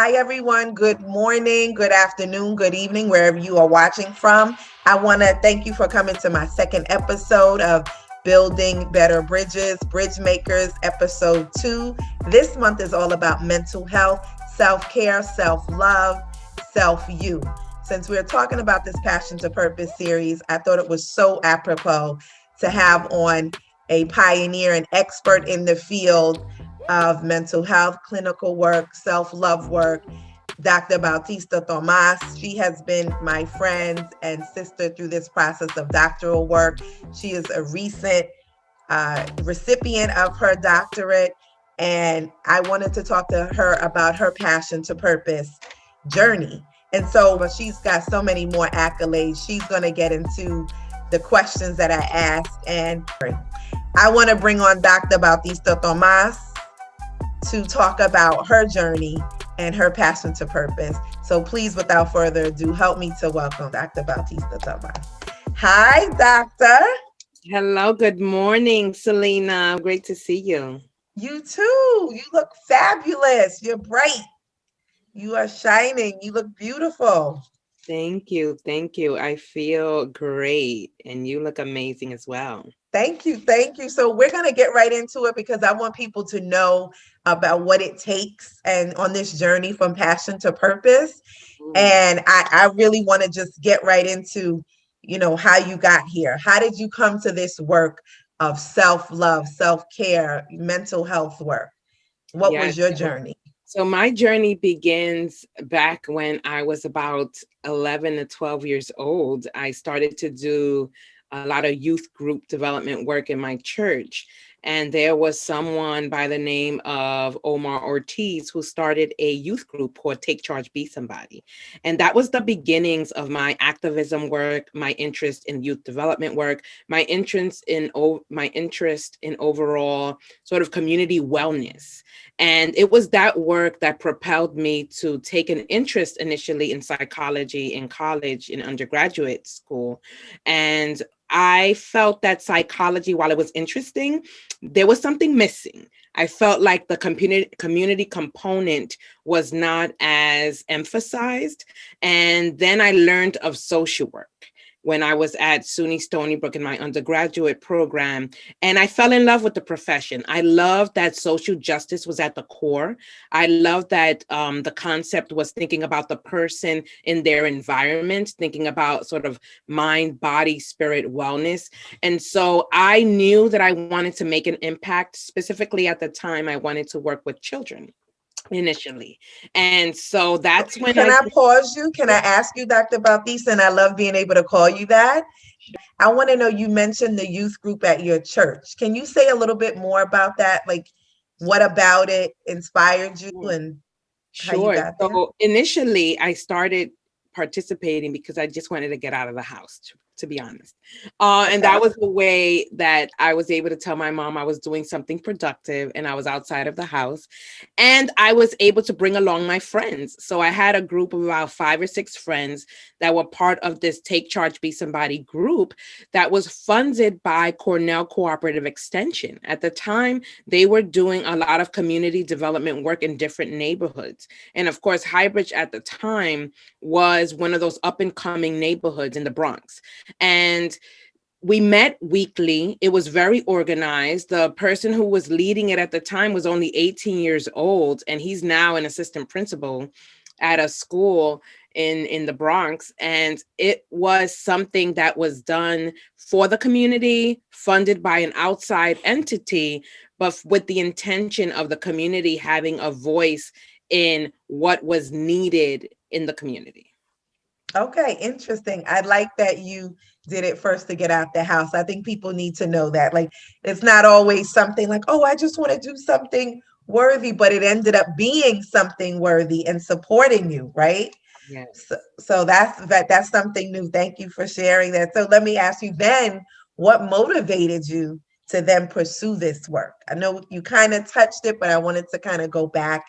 Hi, everyone. Good morning, good afternoon, good evening, wherever you are watching from. I want to thank you for coming to my second episode of Building Better Bridges, Bridgemakers, episode 2. This month is all about mental health, self-care, self-love, self-you. Since we're talking about this Passion to Purpose series, I thought it was so apropos to have on a pioneer and expert in the field of mental health, clinical work, self-love work, Dr. Bautista-Thomas. She has been my friend and sister through this process of doctoral work. She is a recent recipient of her doctorate, and I wanted to talk to her about her Passion to Purpose journey. And so she's got so many more accolades. She's going to get into the questions that I asked, and I want to bring on Dr. Bautista-Thomas to talk about her journey and her passion to purpose. So please, without further ado, help me to welcome Dr. Bautista-Thomas. Hi, doctor. Hello, good morning, Selena. Great to see you. You too. You look fabulous. You're bright. You are shining. You look beautiful. Thank you. Thank you. I feel great. And you look amazing as well. Thank you. Thank you. So we're going to get right into it because I want people to know about what it takes and on this journey from passion to purpose. And I really want to just get right into, how you got here. How did you come to this work of self-love, self-care, mental health work? What was your journey? So my journey begins back when I was about 11 to 12 years old. I started to do a lot of youth group development work in my church. And there was someone by the name of Omar Ortiz who started a youth group called Take Charge, Be Somebody. And that was the beginnings of my activism work, my interest in youth development work, my interest in overall sort of community wellness. And it was that work that propelled me to take an interest initially in psychology in college, in undergraduate school. And I felt that psychology, while it was interesting, there was something missing. I felt like the community component was not as emphasized. And then I learned of social work when I was at SUNY Stony Brook in my undergraduate program. And I fell in love with the profession. I loved that social justice was at the core. I loved that the concept was thinking about the person in their environment, thinking about sort of mind, body, spirit wellness. And so I knew that I wanted to make an impact. Specifically at the time, I wanted to work with children initially. And so that's when Can I pause you? Can I ask you, Dr. Bautista? And I love being able to call you that. I want to know, you mentioned the youth group at your church. Can you say a little bit more about that? Like, what about it inspired you and how you got there? So initially I started participating because I just wanted to get out of the house, to be honest. And that was the way that I was able to tell my mom I was doing something productive and I was outside of the house. And I was able to bring along my friends. So I had a group of about 5 or 6 friends that were part of this Take Charge, Be Somebody group that was funded by Cornell Cooperative Extension. At the time, they were doing a lot of community development work in different neighborhoods. And of course, Highbridge at the time was one of those up and coming neighborhoods in the Bronx. And we met weekly. It was very organized. The person who was leading it at the time was only 18 years old, and he's now an assistant principal at a school in the Bronx. And it was something that was done for the community, funded by an outside entity, but with the intention of the community having a voice in what was needed in the community. Okay, interesting. I like that you did it first to get out the house. I think people need to know that. Like, it's not always something like, oh, I just want to do something worthy, but it ended up being something worthy and supporting you, right? Yes. So that's something new. Thank you for sharing that. So let me ask you then, what motivated you to then pursue this work? I know you kind of touched it, but I wanted to kind of go back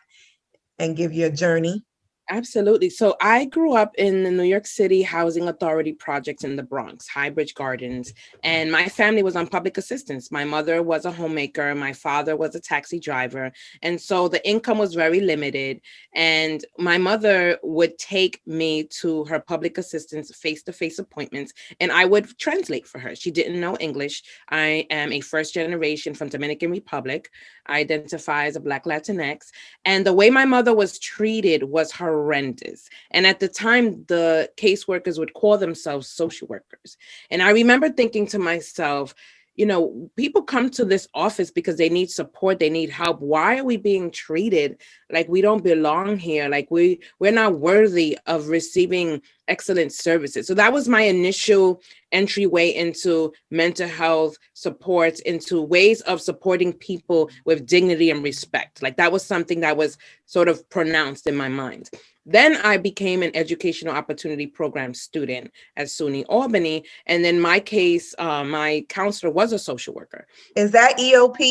and give you a journey. Absolutely. So I grew up in the New York City Housing Authority projects in the Bronx, Highbridge Gardens, and my family was on public assistance. My mother was a homemaker, my father was a taxi driver, and so the income was very limited. And my mother would take me to her public assistance face-to-face appointments, and I would translate for her. She didn't know English. I am a first generation from Dominican Republic. I identify as a Black Latinx. And the way my mother was treated was horrendous. And at the time, the caseworkers would call themselves social workers. And I remember thinking to myself, you know, people come to this office because they need support, they need help. Why are we being treated like we don't belong here? Like we're not worthy of receiving excellent services. So that was my initial entryway into mental health supports, into ways of supporting people with dignity and respect. Like that was something that was sort of pronounced in my mind. Then I became an educational opportunity program student at SUNY Albany. And then my case, my counselor was a social worker. Is that EOP?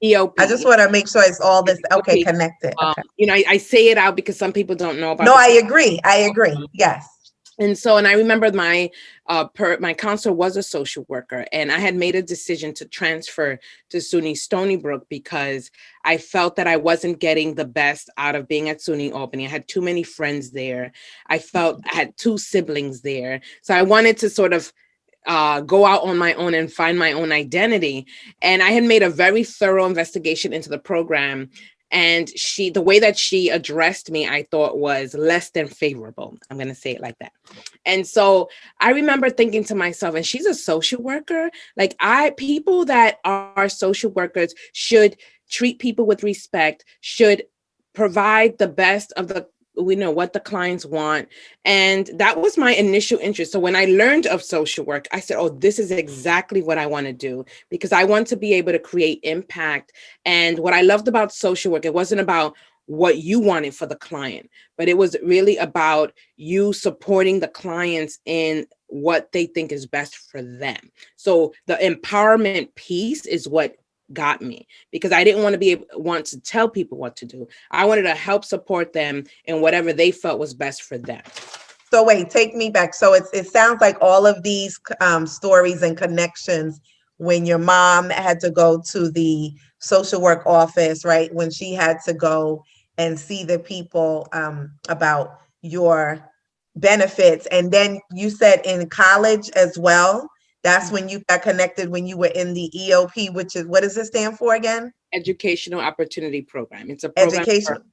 I just EOP. want to make sure it's all this. Okay, EOP. connected. Okay. You know, I say it out because some people don't know about No, the. I agree. I agree. Yes. And so, and I remember my counselor was a social worker, and I had made a decision to transfer to SUNY Stony Brook because I felt that I wasn't getting the best out of being at SUNY Albany. I had too many friends there. I felt I had two siblings there. So I wanted to sort of go out on my own and find my own identity. And I had made a very thorough investigation into the program. And the way that she addressed me, I thought was less than favorable. I'm going to say it like that. And so I remember thinking to myself, and she's a social worker. Like people that are social workers should treat people with respect, should provide the best of we know what the clients want. And that was my initial interest. So when I learned of social work, I said, oh, this is exactly what I want to do, because I want to be able to create impact. And what I loved about social work, it wasn't about what you wanted for the client, but it was really about you supporting the clients in what they think is best for them. So the empowerment piece is what got me, because I didn't want to tell people what to do. I wanted to help support them in whatever they felt was best for them. So wait, take me back. So it sounds like all of these stories and connections when your mom had to go to the social work office, right? When she had to go and see the people about your benefits. And then you said in college as well, that's when you got connected, when you were in the EOP, which is, what does it stand for again? Educational Opportunity Program. It's a program Education. for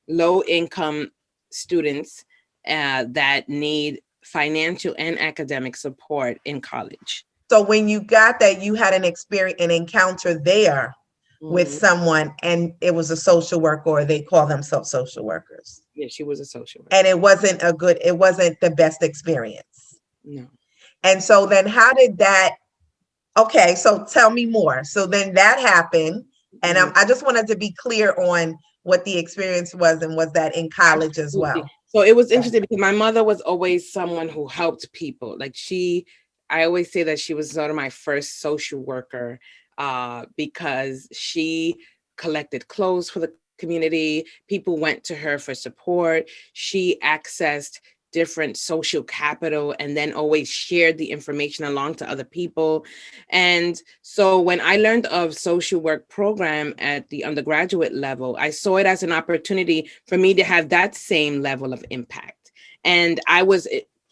low income students that need financial and academic support in college. So when you got that, you had an experience, an encounter there with someone, and it was a social worker, or they call themselves social workers. Yeah, she was a social worker. And it wasn't the best experience. No. And so then how did that, okay, so tell me more. So then that happened, and I just wanted to be clear on what the experience was, and was that in college as well? So it was interesting because my mother was always someone who helped people. Like I always say that she was sort of my first social worker because she collected clothes for the community. People went to her for support. She accessed different social capital and then always shared the information along to other people. And so when I learned of social work program at the undergraduate level, I saw it as an opportunity for me to have that same level of impact. And I was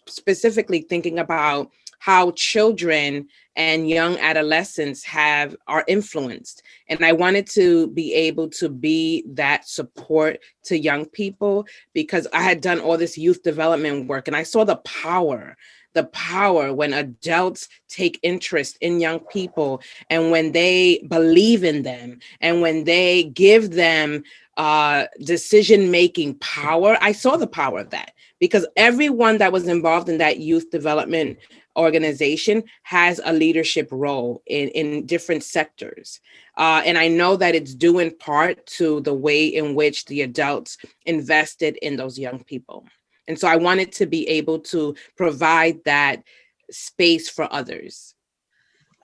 specifically thinking about how children and young adolescents are influenced. And I wanted to be able to be that support to young people, because I had done all this youth development work, and I saw the power when adults take interest in young people, and when they believe in them, and when they give them decision-making power. I saw the power of that, because everyone that was involved in that youth development organization has a leadership role in different sectors. And I know that it's due in part to the way in which the adults invested in those young people. And so I wanted to be able to provide that space for others.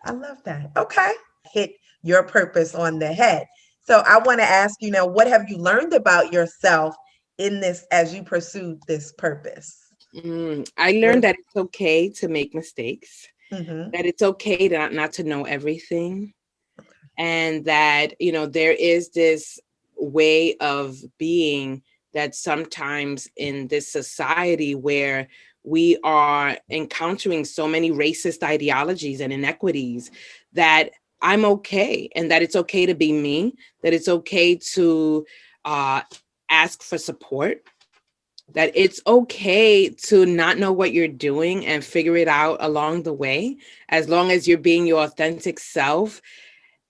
I love that. Okay. Hit your purpose on the head. So I want to ask you now, what have you learned about yourself in this as you pursued this purpose? I What learned is that it's okay to make mistakes, mm-hmm. that it's okay to not to know everything, and that, there is this way of being that sometimes in this society where we are encountering so many racist ideologies and inequities, that I'm okay, and that it's okay to be me, that it's okay to uh, ask for support, that it's okay to not know what you're doing and figure it out along the way, as long as you're being your authentic self.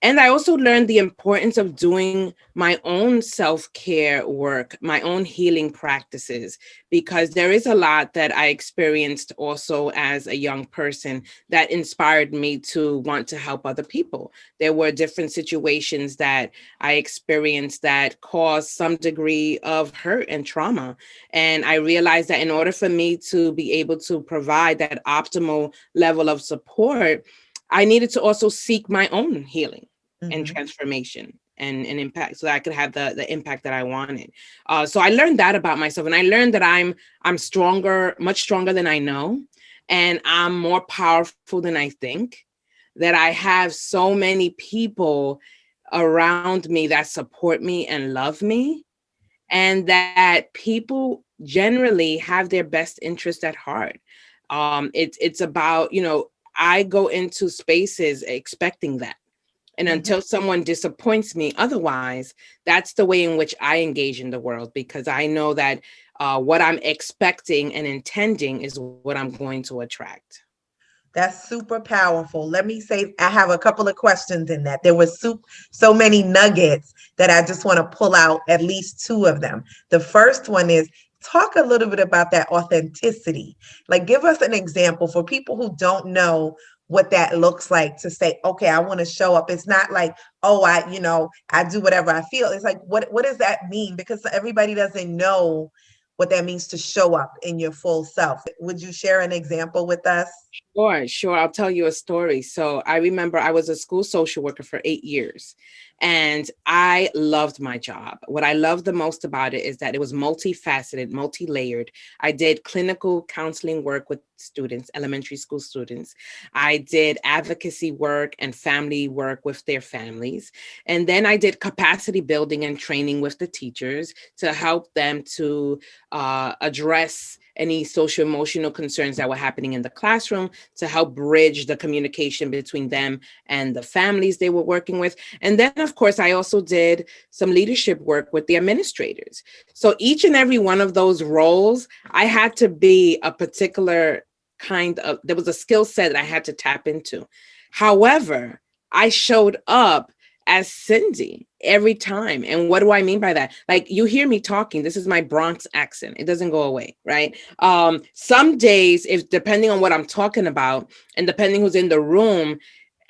And I also learned the importance of doing my own self-care work, my own healing practices, because there is a lot that I experienced also as a young person that inspired me to want to help other people. There were different situations that I experienced that caused some degree of hurt and trauma. And I realized that in order for me to be able to provide that optimal level of support, I needed to also seek my own healing and Mm-hmm. transformation and impact, so that I could have the impact that I wanted. So I learned that about myself, and I learned that I'm stronger, much stronger than I know, and I'm more powerful than I think. That I have so many people around me that support me and love me, and that people generally have their best interest at heart. It's about, I go into spaces expecting that. And Mm-hmm. until someone disappoints me otherwise, that's the way in which I engage in the world, because I know that what I'm expecting and intending is what I'm going to attract. That's super powerful. Let me say, I have a couple of questions in that. There was so many nuggets that I just want to pull out at least two of them. The first one is talk a little bit about that authenticity. Like, give us an example for people who don't know what that looks like to say, okay, I want to show up. It's not like, oh, I do whatever I feel. It's like, what does that mean? Because everybody doesn't know what that means to show up in your full self. Would you share an example with us? Sure, sure. I'll tell you a story. So I remember I was a school social worker for 8 years, and I loved my job. What I loved the most about it is that it was multifaceted, multi-layered. I did clinical counseling work with students, elementary school students. I did advocacy work and family work with their families. And then I did capacity building and training with the teachers to help them to address any social emotional concerns that were happening in the classroom, to help bridge the communication between them and the families they were working with. And then, of course, I also did some leadership work with the administrators. So each and every one of those roles, I had to be a particular there was a skill set that I had to tap into. However, I showed up as Cindy every time. And what do I mean by that? Like, you hear me talking, this is my Bronx accent. It doesn't go away, right? Some days, if depending on what I'm talking about and depending who's in the room,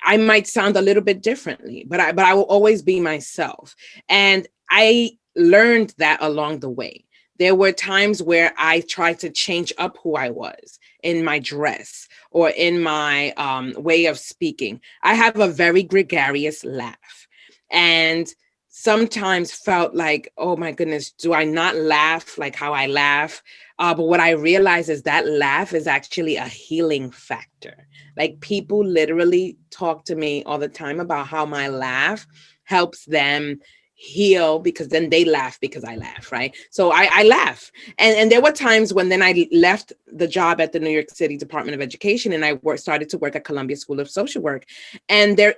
I might sound a little bit differently, but I will always be myself. And I learned that along the way. There were times where I tried to change up who I was in my dress or in my way of speaking. I have a very gregarious laugh, and sometimes felt like, oh my goodness, do I not laugh like how I laugh? But what I realized is that laugh is actually a healing factor. Like, people literally talk to me all the time about how my laugh helps them heal, because then they laugh because I laugh, right? So I laugh. And there were times when then I left the job at the New York City Department of Education, and started to work at Columbia School of Social Work. And there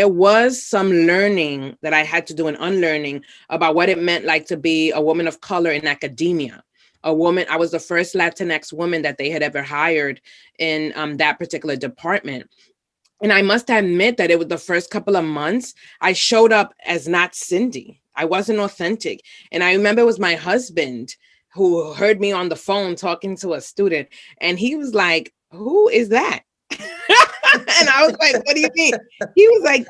was some learning that I had to do, and unlearning about what it meant like to be a woman of color in academia. I was the first Latinx woman that they had ever hired in that particular department. And I must admit that it was the first couple of months, I showed up as not Cindy. I wasn't authentic. And I remember it was my husband who heard me on the phone talking to a student. And he was like, who is that? And I was like, what do you mean? He was like,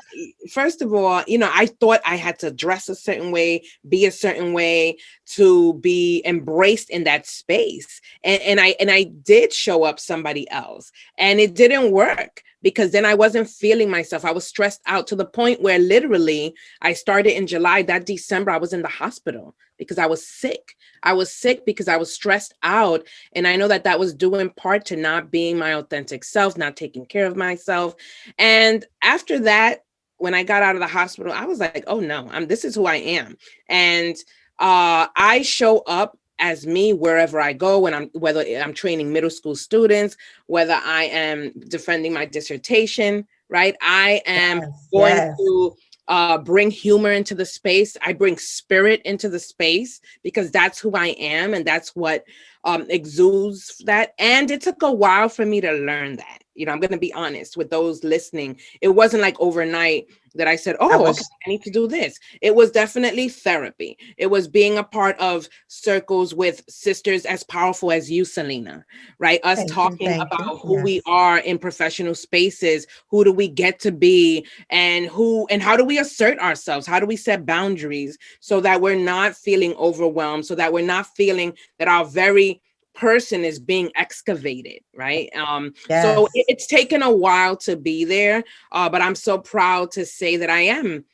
first of all, I thought I had to dress a certain way, be a certain way to be embraced in that space. And I did show up somebody else, and it didn't work. because then I wasn't feeling myself. I was stressed out to the point where literally I started in July. That December, I was in the hospital because I was sick. I was sick because I was stressed out. And I know that that was due in part to not being my authentic self, not taking care of myself. And after that, when I got out of the hospital, I was like, oh no, this is who I am. And I show up as me wherever I go, whether I'm training middle school students, whether I am defending my dissertation, right? I am Yes, going yes, to bring humor into the space. I bring spirit into the space because that's who I am, and that's what exudes that. And it took a while for me to learn that. I'm going to be honest with those listening. It wasn't like overnight that I said, I oh, okay, was I need to do this. It was definitely therapy. It was being a part of circles with sisters as powerful as you, Selena, right? Us talking thank you, about who we yes, are in professional spaces, who do we get to be, and how do we assert ourselves? How do we set boundaries so that we're not feeling overwhelmed, so that we're not feeling that our very person is being excavated, right? So yes, it's taken a while to be there, but I'm so proud to say that I am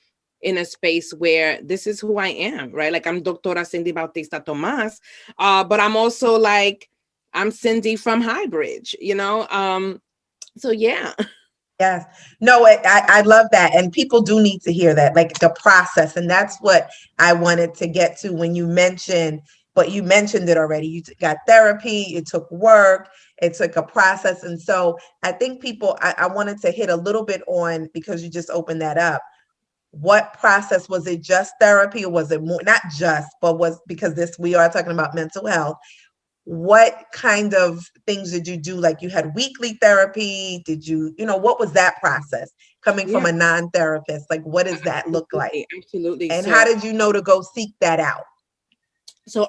in a space where this is who I am, right? Like I'm Doctora Cindy Bautista-Thomas, but I'm also like, I'm Cindy from Highbridge, so yeah. yes. No, I love that. And people do need to hear that, like the process. And that's what I wanted to get to when you mentioned, but you mentioned it already. You got therapy, it took work, it took a process. And so I think I wanted to hit a little bit on, because you just opened that up. What process was it? Just therapy, or was it more, not just, but was, because we are talking about mental health. What kind of things did you do? Like you had weekly therapy? Did what was that process coming from Yeah, a non-therapist? Like, what does that look like? absolutely. And how So did you know to go seek that out?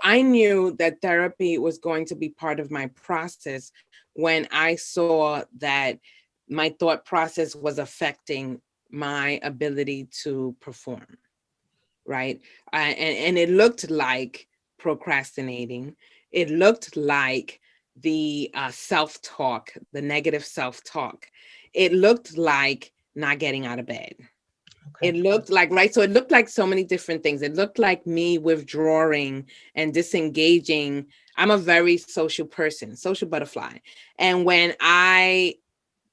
I knew that therapy was going to be part of my process when I saw that my thought process was affecting my ability to perform, right? And it looked like procrastinating. It looked like the self-talk, the negative self-talk. It looked like not getting out of bed. Okay. It looked like, right? So it looked like so many different things. It looked like me withdrawing and disengaging. I'm a very social person, social butterfly. And when I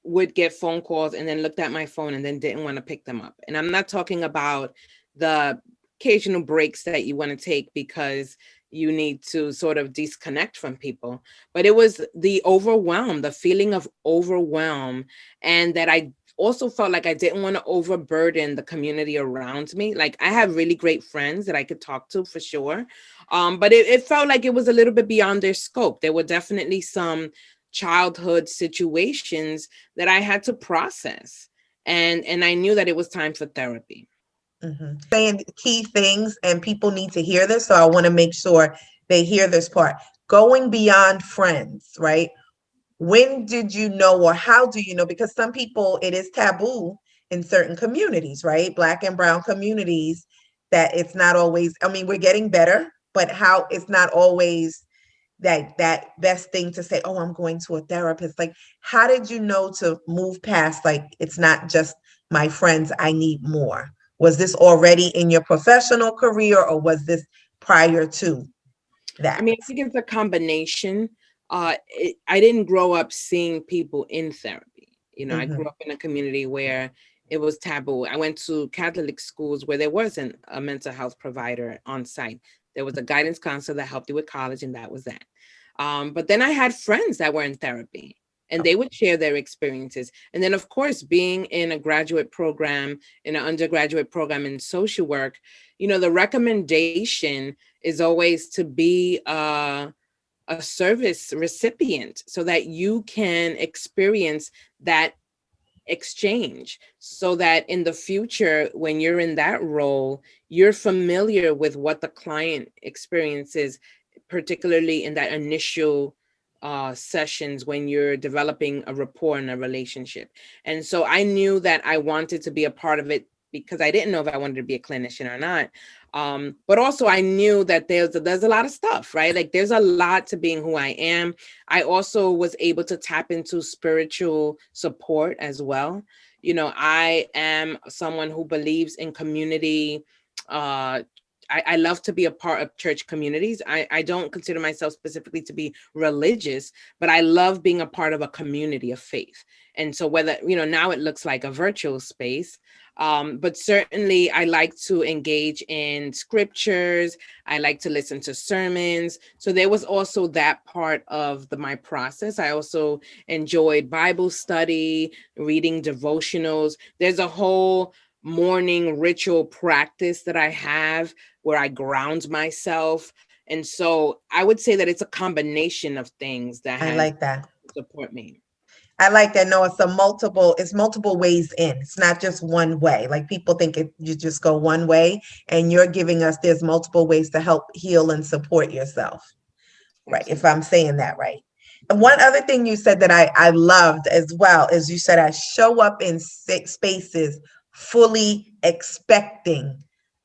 would get phone calls and then looked at my phone and then didn't want to pick them up. And I'm not talking about the occasional breaks that you want to take because you need to sort of disconnect from people, but it was the overwhelm, the feeling of overwhelm, and that I also felt like I didn't want to overburden the community around me. Like I have really great friends that I could talk to for sure. But it felt like it was a little bit beyond their scope. There were definitely some childhood situations that I had to process. And I knew that it was time for therapy. Saying key things, and people need to hear this. So I want to make sure they hear this part. Going beyond friends, right? When did you know, or how do you know? Because some people, it is taboo in certain communities, right? Black and brown communities, that it's not always, I mean, we're getting better, but how it's not always that best thing to say, oh, I'm going to a therapist. Like, how did you know to move past, like, it's not just my friends, I need more? Was this already in your professional career, or was this prior to I that? mean, I think it's a combination. I didn't grow up seeing people in therapy. I grew Mm-hmm. up in a community where it was taboo. I went to Catholic schools where there wasn't a mental health provider on site. There was a guidance counselor that helped you with college, and that was that. But then I had friends that were in therapy, and they would share their experiences. And then, of course, being in a graduate program, in an undergraduate program in social work, the recommendation is always to be a service recipient so that you can experience that exchange, so that in the future, when you're in that role, you're familiar with what the client experiences, particularly in that initial sessions when you're developing a rapport and a relationship. And so I knew that I wanted to be a part of it because I didn't know if I wanted to be a clinician or not. But also I knew that there's a lot of stuff, right? Like there's a lot to being who I am. I also was able to tap into spiritual support as well. I am someone who believes in community. uh I love to be a part of church communities. I don't consider myself specifically to be religious, but I love being a part of a community of faith. And so whether, now it looks like a virtual space, but certainly I like to engage in scriptures. I like to listen to sermons. So there was also that part of my process. I also enjoyed Bible study, reading devotionals. There's a whole morning ritual practice that I have where I ground myself. And so I would say that it's a combination of things that I has like that. support me. I like that. No, it's multiple ways in. It's not just one way. Like people think you just go one way, and you're giving us there's multiple ways to help heal and support yourself. Right. If Absolutely. I'm saying that right. And one other thing you said that I loved as well is you said I show up in spaces fully expecting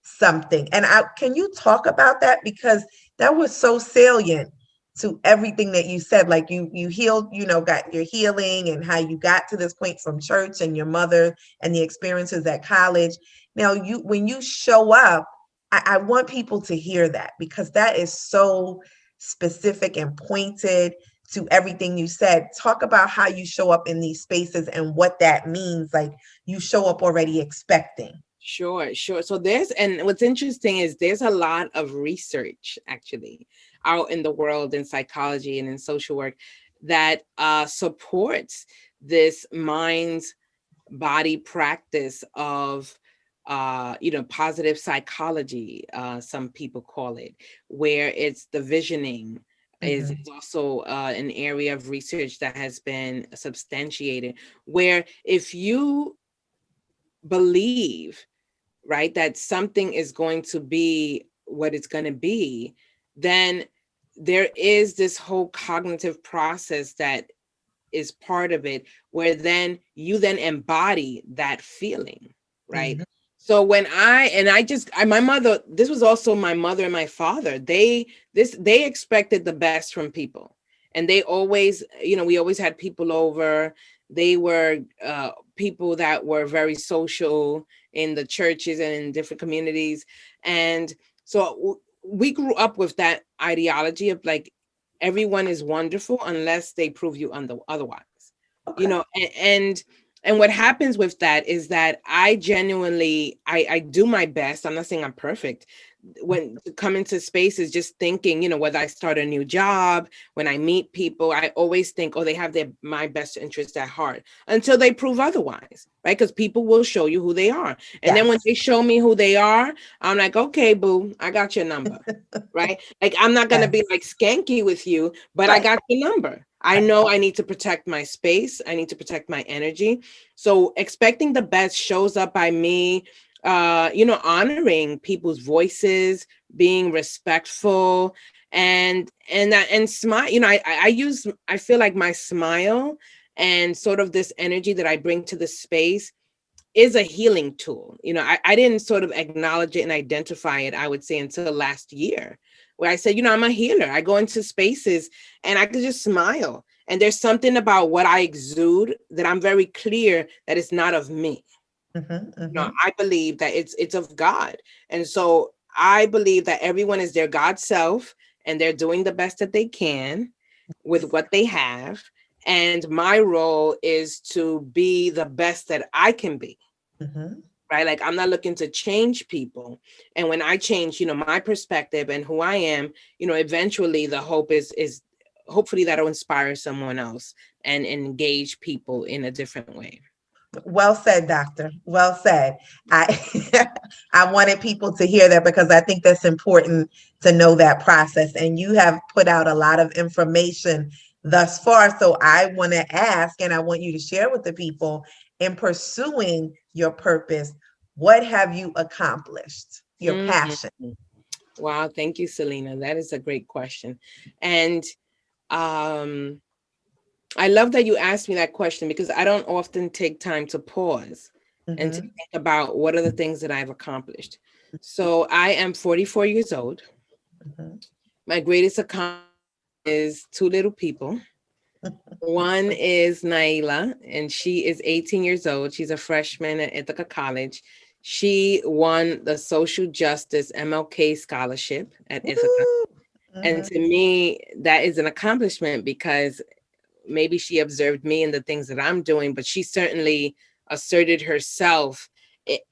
something. And can you talk about that? Because that was so salient to everything that you said. Like you healed, got your healing and how you got to this point from church and your mother and the experiences at college. Now when you show up, I want people to hear that, because that is so specific and pointed to everything you said. Talk about how you show up in these spaces and what that means. Like you show up already expecting. Sure, sure. So and what's interesting is there's a lot of research actually out in the world in psychology and in social work that supports this mind body practice of positive psychology, some people call it, where it's the visioning is Mm-hmm. also an area of research that has been substantiated, where if you believe, right, that something is going to be what it's going to be, then there is this whole cognitive process that is part of it, where then you then embody that feeling, right? Mm-hmm. So when my mother, this was also my mother and my father, they expected the best from people, and they always, we always had people over. They were people that were very social in the churches and in different communities. And so we grew up with that ideology of like, everyone is wonderful unless they prove you otherwise, Okay. and what happens with that is that I genuinely, I do my best. I'm not saying I'm perfect. When to come into spaces, just thinking, whether I start a new job, when I meet people, I always think, oh, they have my best interest at heart, until they prove otherwise, right? Because people will show you who they are. And then when Yes. they show me who they are, I'm like, okay, boo, I got your number, right? Like, I'm not going to be Yes. like skanky with you, but I Right. got your number. I Right. know I need to protect my space. I need to protect my energy. So expecting the best shows up by me, honoring people's voices, being respectful, and smile. I feel like my smile and sort of this energy that I bring to the space is a healing tool. I didn't sort of acknowledge it and identify it, I would say, until last year, where I said, I'm a healer. I go into spaces and I could just smile. And there's something about what I exude that I'm very clear that it's not of me. Mm-hmm. Mm-hmm. I believe that it's of God. And so I believe that everyone is their God self, and they're doing the best that they can with what they have. And my role is to be the best that I can be. Mm-hmm. Right? Like, I'm not looking to change people. And when I change, my perspective and who I am, eventually the hope is hopefully that'll inspire someone else and engage people in a different way. Well said, doctor. Well said. I I wanted people to hear that, because I think that's important to know that process. And you have put out a lot of information thus far. So I want to ask, and I want you to share with the people, in pursuing your purpose, what have you accomplished? Your Mhm. passion. Wow, thank you, Selena. That is a great question. And I love that you asked me that question, because I don't often take time to pause and to Mm-hmm. think about what are the things that I've accomplished. So I am 44 years old. Mm-hmm. My greatest accomplishment is two little people. One is Naila, and she is 18 years old. She's a freshman at Ithaca College. She won the Social Justice MLK Scholarship at Ithaca. Woo! And Mm-hmm. to me, that is an accomplishment because maybe she observed me and the things that I'm doing, but she certainly asserted herself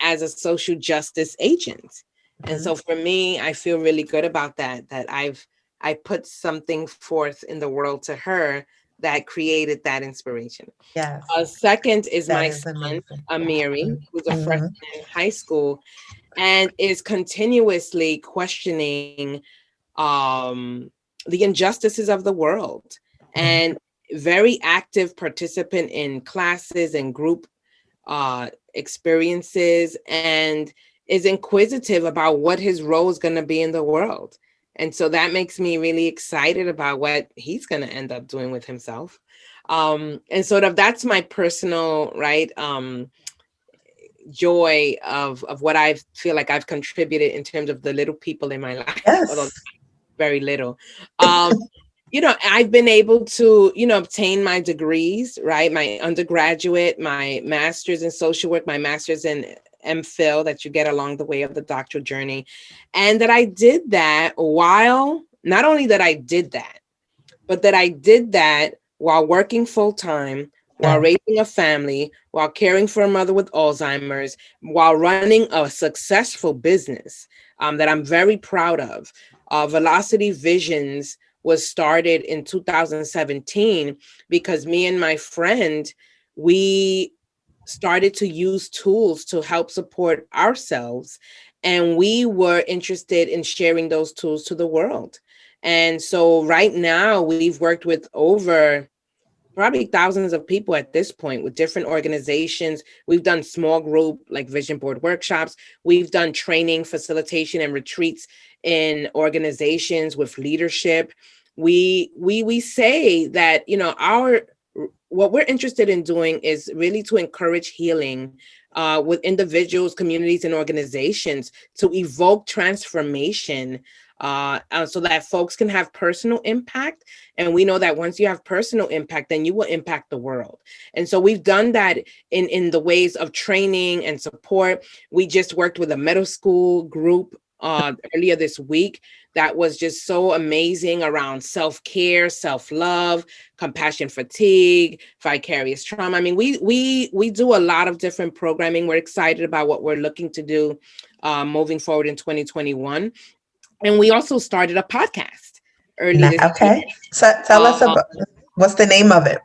as a social justice agent. And Mm-hmm. so for me, I feel really good about that, that I put something forth in the world to her that created that inspiration. Yes, Second is that my is son, amazing. Amiri, who's a Mm-hmm. freshman in high school and is continuously questioning um, the injustices of the world, and very active participant in classes and group experiences, and is inquisitive about what his role is going to be in the world. And so that makes me really excited about what he's going to end up doing with himself. And sort of that's my personal, right, joy of what I feel like I've contributed in terms of the little people in my life, although Yes. very little. Um, I've been able to, obtain my degrees, right? My undergraduate, my master's in social work, my master's in MPhil that you get along the way of the doctoral journey. And that I did that while, not only that I did that, but that I did that while working full time, while Yes. raising a family, while caring for a mother with Alzheimer's, while running a successful business that I'm very proud of. Velocity Visions was started in 2017 because me and my friend, we started to use tools to help support ourselves. And we were interested in sharing those tools to the world. And so right now we've worked with over probably thousands of people at this point with different organizations. We've done small group like vision board workshops. We've done training, facilitation, and retreats in organizations with leadership. We say that our what we're interested in doing is really to encourage healing with individuals, communities, and organizations to evoke transformation so that folks can have personal impact. And we know that once you have personal impact, then you will impact the world. And so we've done that in the ways of training and support. We just worked with a middle school group earlier this week that was just so amazing around self-care, self-love, compassion fatigue, vicarious trauma. I mean, we do a lot of different programming. We're excited about what we're looking to do moving forward in 2021. And we also started a podcast early this year. Okay. So tell us Uh, about what's the name of it?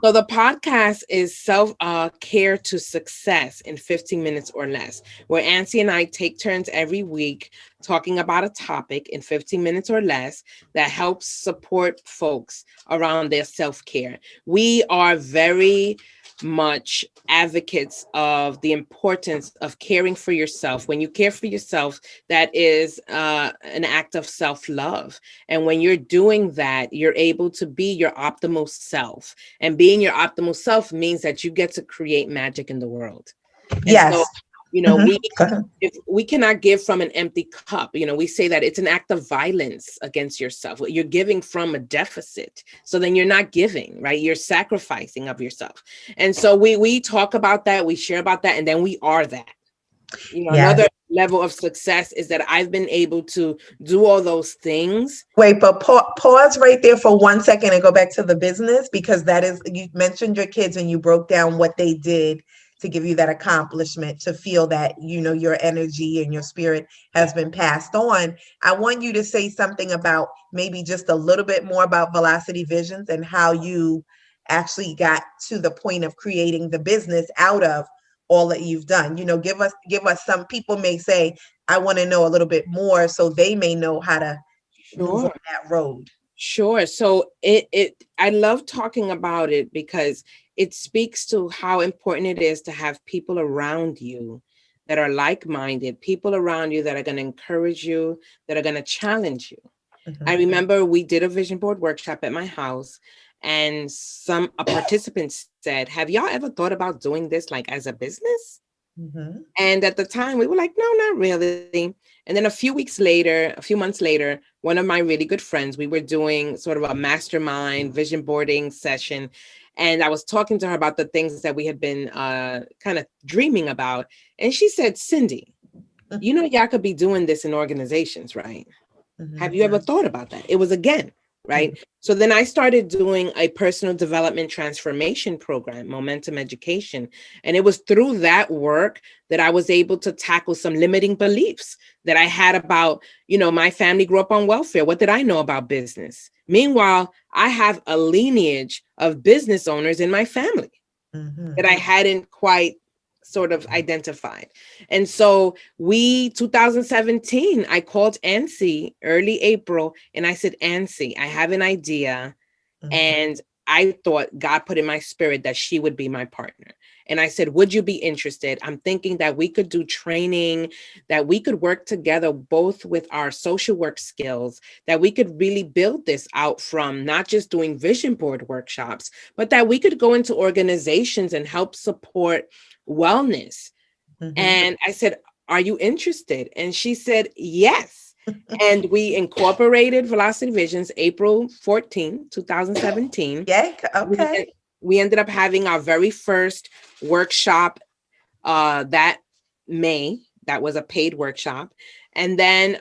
so the podcast is Self Care to Success in 15 minutes or less, where Ancy and I take turns every week talking about a topic in 15 minutes or less that helps support folks around their self-care. We are very much advocates of the importance of caring for yourself. When you care for yourself, that is an act of self-love. And when you're doing that, you're able to be your optimal self. And being your optimal self means that you get to create magic in the world. And so, Yes. Hmm. we Go ahead. if we cannot give from an empty cup, we say that it's an act of violence against yourself. You're giving from a deficit. So then you're not giving, right? You're sacrificing of yourself. And so we talk about that, we share about that, and then we are that. Yes. Another level of success is that I've been able to do all those things. Wait, but pause right there for 1 second and go back to the business, because that is, you mentioned your kids and you broke down what they did to give you that accomplishment, to feel that, your energy and your spirit has been passed on. I want you to say something about maybe just a little bit more about Velocity Visions and how you actually got to the point of creating the business out of all that you've done. Give us some people may say, I want to know a little bit more, so they may know how to move on Sure. that road. Sure. So I love talking about it because it speaks to how important it is to have people around you that are like-minded, people around you that are going to encourage you, that are going to challenge you. I Mhm. remember we did a vision board workshop at my house, and a participant said, "Have y'all ever thought about doing this like as a business?" Mm-hmm. And at the time, we were like, no, not really. And then a few months later, one of my really good friends, we were doing sort of a mastermind vision boarding session. And I was talking to her about the things that we had been kind of dreaming about. And she said, Cindy, you know, y'all could be doing this in organizations, right? Have you ever Mm-hmm. thought about that? It was again, right? So then I started doing a personal development transformation program, Momentum Education. And it was through that work that I was able to tackle some limiting beliefs that I had about, you know, my family grew up on welfare. What did I know about business? Meanwhile, I have a lineage of business owners in my family that I Mm-hmm. hadn't quite sort of identified. And so 2017, I called Ansi early April and I said, Ansi, I have an idea. Mm-hmm. And I thought God put in my spirit that she would be my partner. And I said, would you be interested? I'm thinking that we could do training, that we could work together both with our social work skills, that we could really build this out from not just doing vision board workshops, but that we could go into organizations and help support wellness. Mm-hmm. And I said, are you interested? And she said, yes. And we incorporated Velocity Visions April 14, 2017. Yay. We, Okay. we ended up having our very first workshop that May. That was a paid workshop. And then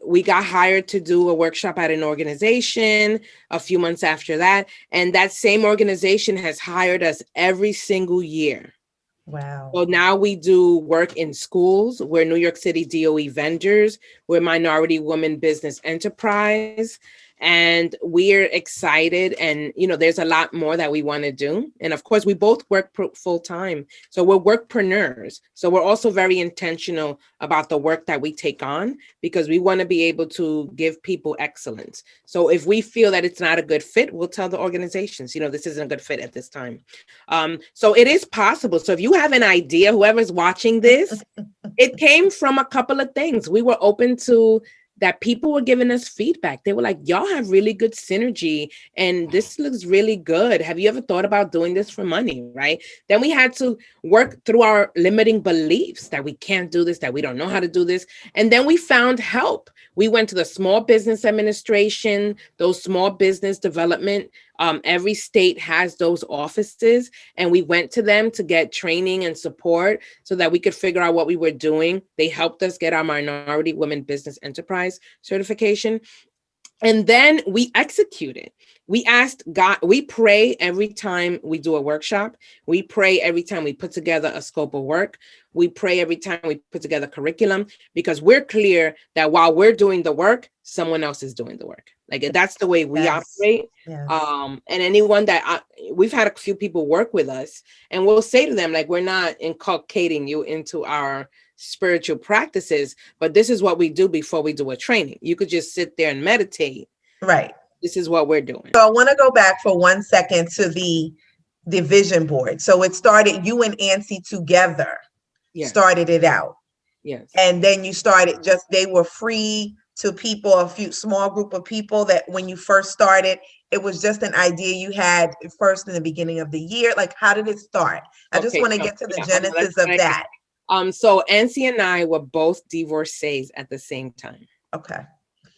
we got hired to do a workshop at an organization a few months after that. And that same organization has hired us every single year. Wow. So now we do work in schools. We're New York City DOE vendors. We're minority women business enterprise. And we're excited. And, you know, there's a lot more that we want to do. And of course, we both work full time. So we're workpreneurs. So we're also very intentional about the work that we take on because we want to be able to give people excellence. So if we feel that it's not a good fit, we'll tell the organizations, you know, this isn't a good fit at this time. So it is possible. So if you have an idea, whoever's watching this, it came from a couple of things. We were open to that. People were giving us feedback. They were like, y'all have really good synergy and this looks really good. Have you ever thought about doing this for money? Right. Then we had to work through our limiting beliefs that we can't do this, that we don't know how to do this. And then we found help. We went to the Small Business Administration, those small business development. Every state has those offices, and we went to them to get training and support so that we could figure out what we were doing. They helped us get our Minority Women Business Enterprise certification. And then we execute it. We asked God, we pray every time we do a workshop. We pray every time we put together a scope of work. We pray every time we put together curriculum because we're clear that while we're doing the work, someone else is doing the work. Like that's the way we Yes. operate. Yes. And anyone that we've had a few people work with us, and we'll say to them, like, we're not inculcating you into our spiritual practices, but this is what we do before we do a training. You could just sit there and meditate. Right. This is what we're doing. So I want to go back for 1 second to the vision board. So it started, you and Ansi together Yes. started it out. Yes. And then you started just, they were free to people, a few small group of people that when you first started, it was just an idea you had first in the beginning of the year. Like, how did it start? I just Okay. want to So get to the yeah, hold on, let's genesis of start again. that. So Ansi and I were both divorcees at the same time. Okay.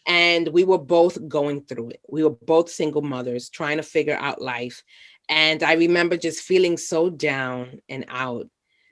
And we were both going through it. We were both single mothers trying to figure out life. And I remember just feeling so down and out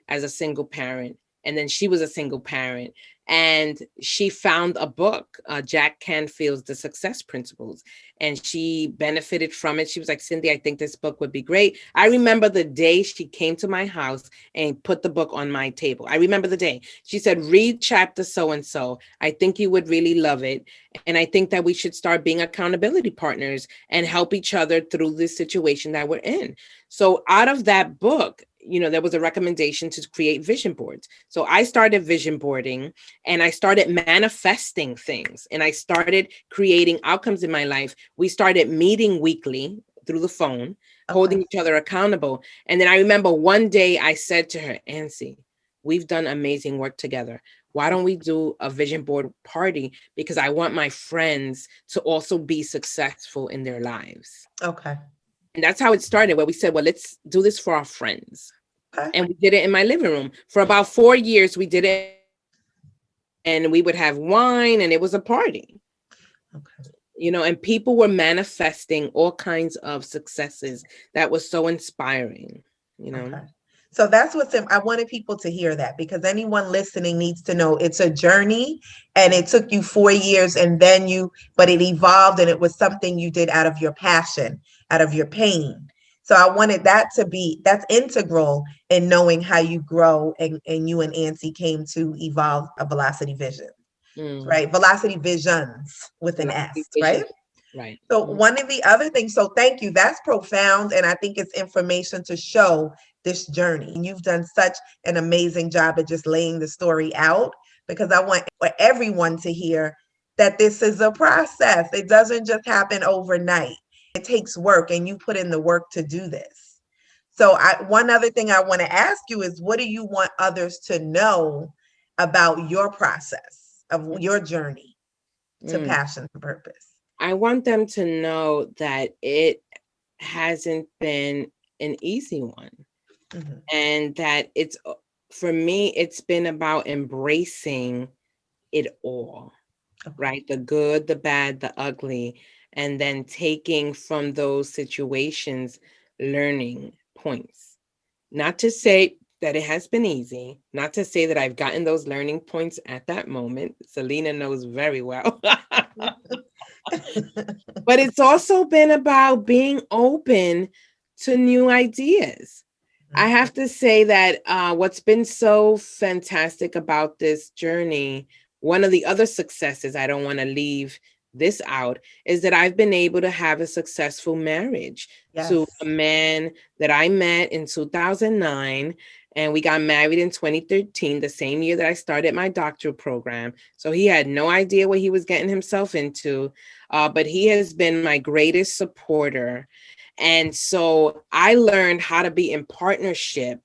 as a single parent. And then she was a single parent. And she found a book, Jack Canfield's The Success Principles, and she benefited from it. She was like, Cindy, I think this book would be great. I remember the day she came to my house and put the book on my table. I remember the day. She said, read chapter so-and-so. I think you would really love it. And I think that we should start being accountability partners and help each other through this situation that we're in. So out of that book, you know, there was a recommendation to create vision boards. So I started vision boarding and I started manifesting things and I started creating outcomes in my life. We started meeting weekly through the phone, holding each other accountable. And then I remember one day I said to her, Ansi, we've done amazing work together. Why don't we do a vision board party? Because I want my friends to also be successful in their lives. Okay. And that's how it started, where we said, well, let's do this for our friends. Okay. And we did it in my living room. For about 4 years, we did it in my living room, and we would have wine and it was a party, Okay. and people were manifesting all kinds of successes that was so inspiring. Okay. So that's I wanted people to hear that, because anyone listening needs to know it's a journey, and it took you 4 years, and then but it evolved, and it was something you did out of your passion, out of your pain. So I wanted that's integral in knowing how you grow, and you and Nancy came to evolve a Velocity Vision, Mm, right? Velocity Visions with an velocity S, vision. right? Right. So Mm, one of the other things, so thank you. That's profound. And I think it's information to show this journey. And you've done such an amazing job of just laying the story out, because I want everyone to hear that this is a process. It doesn't just happen overnight. It takes work, and you put in the work to do this. So one other thing I want to ask you is, what do you want others to know about your process of your journey to mm. passion and purpose? I want them to know that it hasn't been an easy one, Mhm. and that for me, it's been about embracing it all, Okay. right? The good, the bad, the ugly, and then taking from those situations learning points. Not to say that it has been easy, not to say that I've gotten those learning points at that moment. Selena knows very well. But it's also been about being open to new ideas. I have to say that what's been so fantastic about this journey, one of the other successes, I don't want to leave this out, is that I've been able to have a successful marriage to a Yes. man that I met in 2009. And we got married in 2013, the same year that I started my doctoral program. So he had no idea what he was getting himself into, but he has been my greatest supporter. And so I learned how to be in partnership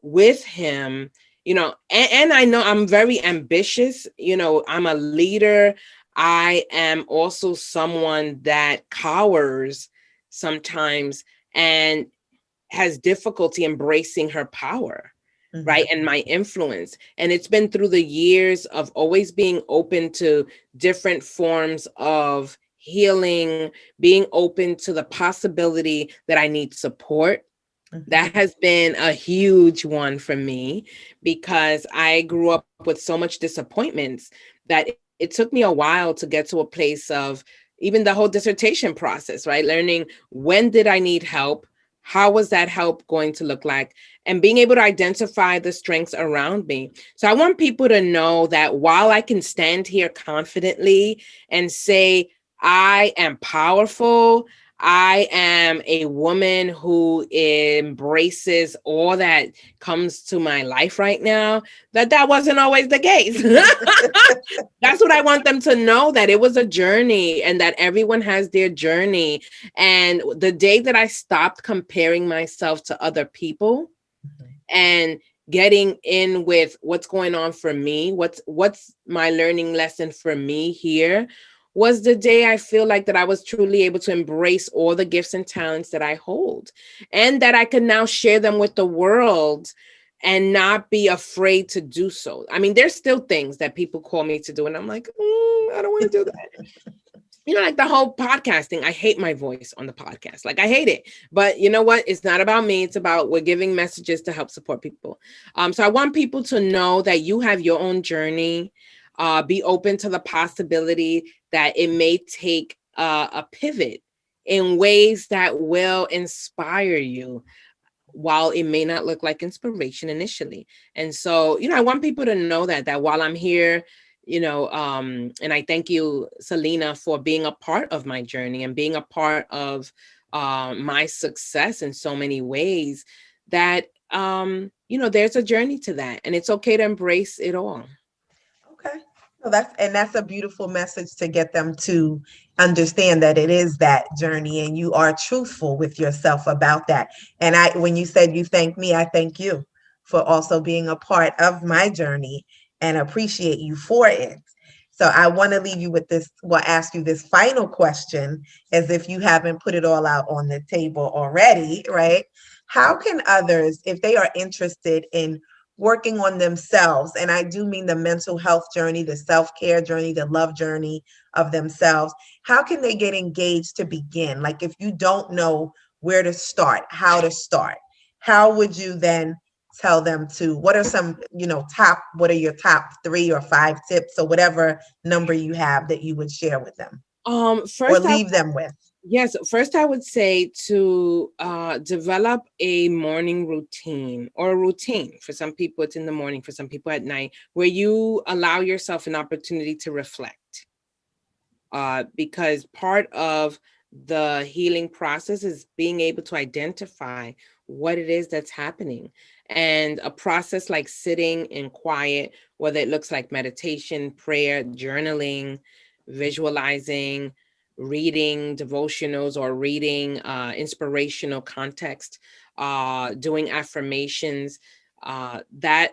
with him, and I know I'm very ambitious. I'm a leader. I am also someone that cowers sometimes and has difficulty embracing her power, right? Mhm. And my influence. And it's been through the years of always being open to different forms of healing, being open to the possibility that I need support. Mhm. That has been a huge one for me, because I grew up with so much disappointments that it took me a while to get to a place of even the whole dissertation process, right? Learning, when did I need help? How was that help going to look like? And being able to identify the strengths around me. So I want people to know that while I can stand here confidently and say, I am powerful, I am a woman who embraces all that comes to my life right now, that wasn't always the case. That's what I want them to know, that it was a journey and that everyone has their journey. And the day that I stopped comparing myself to other people Mhm. and getting in with what's going on for me, what's my learning lesson for me here, was the day I feel like that I was truly able to embrace all the gifts and talents that I hold, and that I can now share them with the world and not be afraid to do so. I mean, there's still things that people call me to do, and I'm like, I don't want to do that. Like the whole podcasting, I hate my voice on the podcast. Like, I hate it. But you know what? It's not about me. It's about, we're giving messages to help support people. So I want people to know that you have your own journey. Be open to the possibility that it may take a pivot in ways that will inspire you, while it may not look like inspiration initially. And so, I want people to know that while I'm here, and I thank you, Selena, for being a part of my journey and being a part of my success in so many ways, that there's a journey to that, and it's okay to embrace it all. Okay. Well, that's a beautiful message to get them to understand that it is that journey, and you are truthful with yourself about that. And when you said you thank me, I thank you for also being a part of my journey, and appreciate you for it. So I want to leave you with this, well, ask you this final question, as if you haven't put it all out on the table already, right? How can others, if they are interested in working on themselves, and I do mean the mental health journey, the self-care journey, the love journey of themselves, how can they get engaged to begin? Like if you don't know where to start, how to start, how would you then tell them to, what are some, what are your top 3 or 5 tips or whatever number you have that you would share with them or First I leave them with? Yes, first I would say to develop a morning routine or a routine. For some people, it's in the morning, for some people at night, where you allow yourself an opportunity to reflect. Because part of the healing process is being able to identify what it is that's happening. And a process like sitting in quiet, whether it looks like meditation, prayer, journaling, visualizing, reading devotionals or reading inspirational context, doing affirmations, that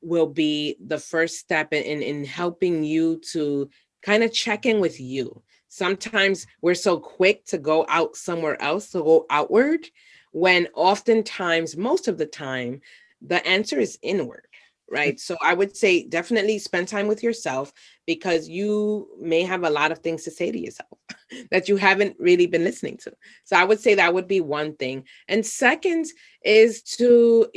will be the first step in helping you to kind of check in with you. Sometimes we're so quick to go out somewhere else, to go outward, when oftentimes, most of the time, the answer is inward, right? So I would say definitely spend time with yourself, because you may have a lot of things to say to yourself that you haven't really been listening to. So I would say that would be one thing. And second is to,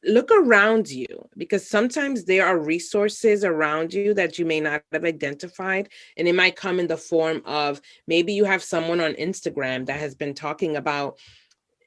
look around you, because sometimes there are resources around you that you may not have identified. And it might come in the form of, maybe you have someone on Instagram that has been talking about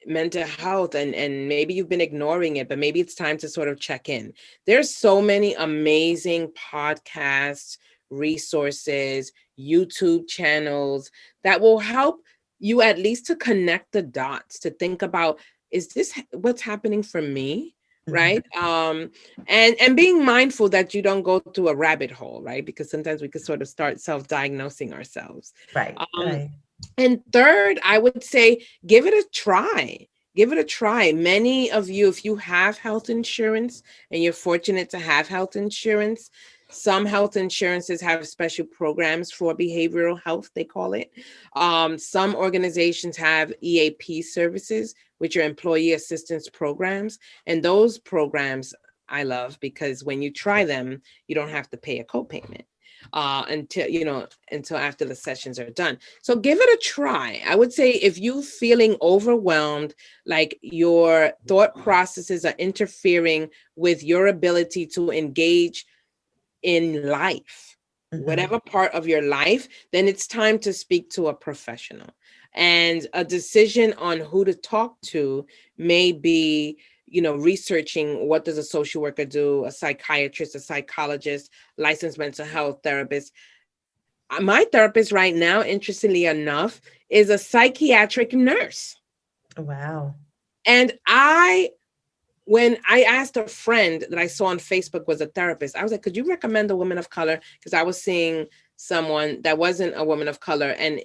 mental health, and maybe you've been ignoring it, but maybe it's time to sort of check in. There's so many amazing podcasts, resources, YouTube channels that will help you at least to connect the dots, to think about, is this what's happening for me? Right. And being mindful that you don't go through a rabbit hole, right? Because sometimes we could sort of start self-diagnosing ourselves. Right, um right. and third, I would say, give it a try. Give it a try. Many of you, if you have health insurance and you're fortunate to have health insurance, some health insurances have special programs for behavioral health, they call it. Some organizations have EAP services, which are employee assistance programs. And those programs I love, because when you try them, you don't have to pay a copayment until after the sessions are done. So give it a try. I would say, if you're feeling overwhelmed, like your thought processes are interfering with your ability to engage in life, whatever part of your life, then it's time to speak to a professional. And a decision on who to talk to may be, researching, what does a social worker do, a psychiatrist, a psychologist, licensed mental health therapist. My therapist right now, interestingly enough, is a psychiatric nurse. Wow. And when I asked a friend that I saw on Facebook was a therapist, I was like, could you recommend a woman of color? Because I was seeing someone that wasn't a woman of color, and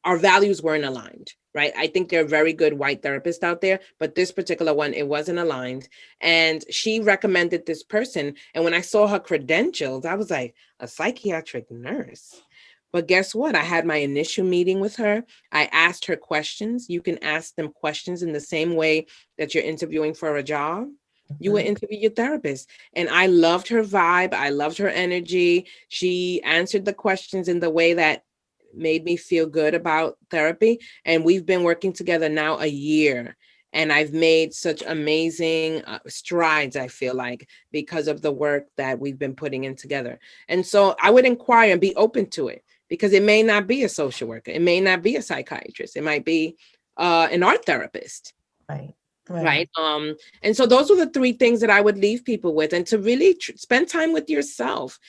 our values weren't aligned, right? I think there are very good white therapists out there, but this particular one, it wasn't aligned. And she recommended this person. And when I saw her credentials, I was like, a psychiatric nurse. But guess what? I had my initial meeting with her. I asked her questions. You can ask them questions in the same way that you're interviewing for a job. You would interview your therapist. And I loved her vibe. I loved her energy. She answered the questions in the way that made me feel good about therapy. And we've been working together now a year. And I've made such amazing strides, I feel like, because of the work that we've been putting in together. And so I would inquire and be open to it, because it may not be a social worker. It may not be a psychiatrist. It might be an art therapist. Right. Right. And so those are the 3 things that I would leave people with, and to really spend time with yourself.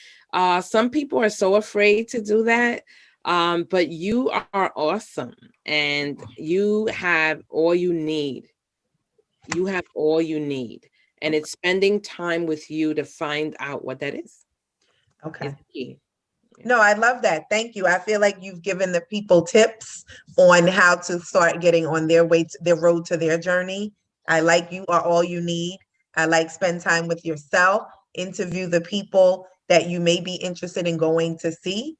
Some people are so afraid to do that. But you are awesome, and you have all you need. You have all you need. And it's spending time with you to find out what that is. Okay. Is the key. No, I love that. Thank you. I feel like you've given the people tips on how to start getting on their way to their road to their journey. I like you are all you need. I like spend time with yourself, interview the people that you may be interested in going to see.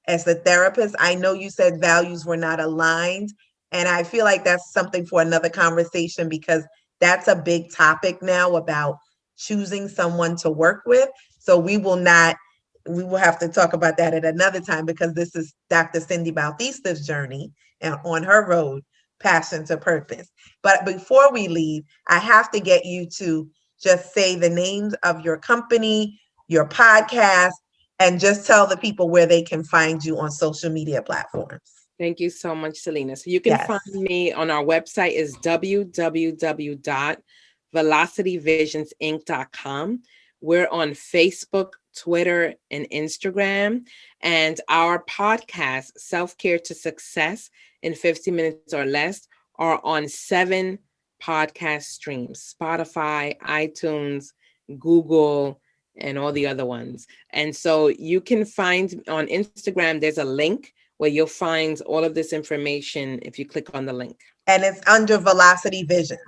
As a therapist, I know you said values were not aligned, And I feel like that's something for another conversation, because that's a big topic now about choosing someone to work with. So we will have to talk about that at another time, because this is Dr. Cindy Bautista's journey and on her road, Passion to Purpose. But before we leave, I have to get you to just say the names of your company, your podcast, and just tell the people where they can find you on social media platforms. Thank you so much, Selena. So you can Yes. find me on our website is www.velocityvisionsinc.com. We're on Facebook, Twitter, and Instagram. And our podcast, Self-Care to Success in 50 Minutes or Less, are on 7 podcast streams: Spotify, iTunes, Google, and all the other ones. And so you can find on Instagram, there's a link where you'll find all of this information if you click on the link. And it's under Velocity Visions.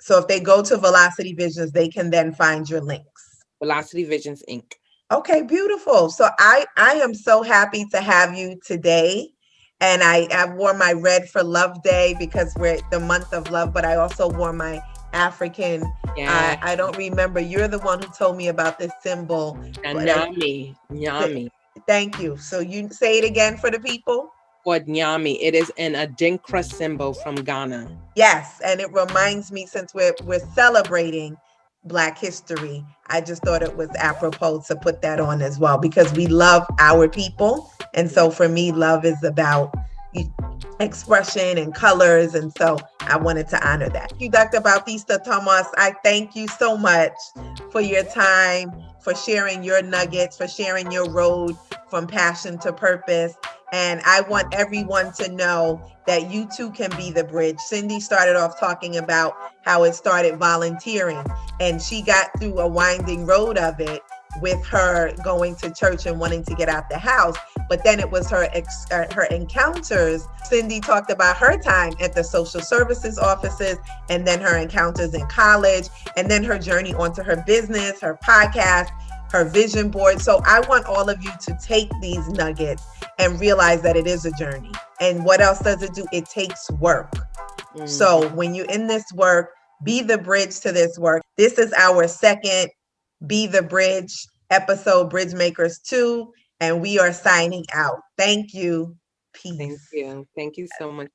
So if they go to Velocity Visions, they can then find your links. Velocity Visions Inc. Okay, beautiful. So I am so happy to have you today. And I wore my red for Love Day because we're the month of love, but I also wore my African. Yeah. I don't remember. You're the one who told me about this symbol. Nyami. Nyami. Thank you. So you say it again for the people. Called Nyami. It is an Adinkra symbol from Ghana. Yes, and it reminds me, since we're celebrating Black history, I just thought it was apropos to put that on as well, because we love our people. And so for me, love is about expression and colors. And so I wanted to honor that. Thank you, Dr. Bautista-Thomas. I thank you so much for your time, for sharing your nuggets, for sharing your road from passion to purpose. And I want everyone to know that you too can be the bridge. Cindy started off talking about how it started volunteering, and she got through a winding road of it with her going to church and wanting to get out the house. But then it was her encounters. Cindy talked about her time at the social services offices, and then her encounters in college, and then her journey onto her business, her podcast, her vision board. So I want all of you to take these nuggets and realize that it is a journey. And what else does it do? It takes work. Mm-hmm. So when you're in this work, be the bridge to this work. This is our second Be the Bridge episode, Bridgemakers 2, and we are signing out. Thank you. Peace. Thank you. Thank you so much.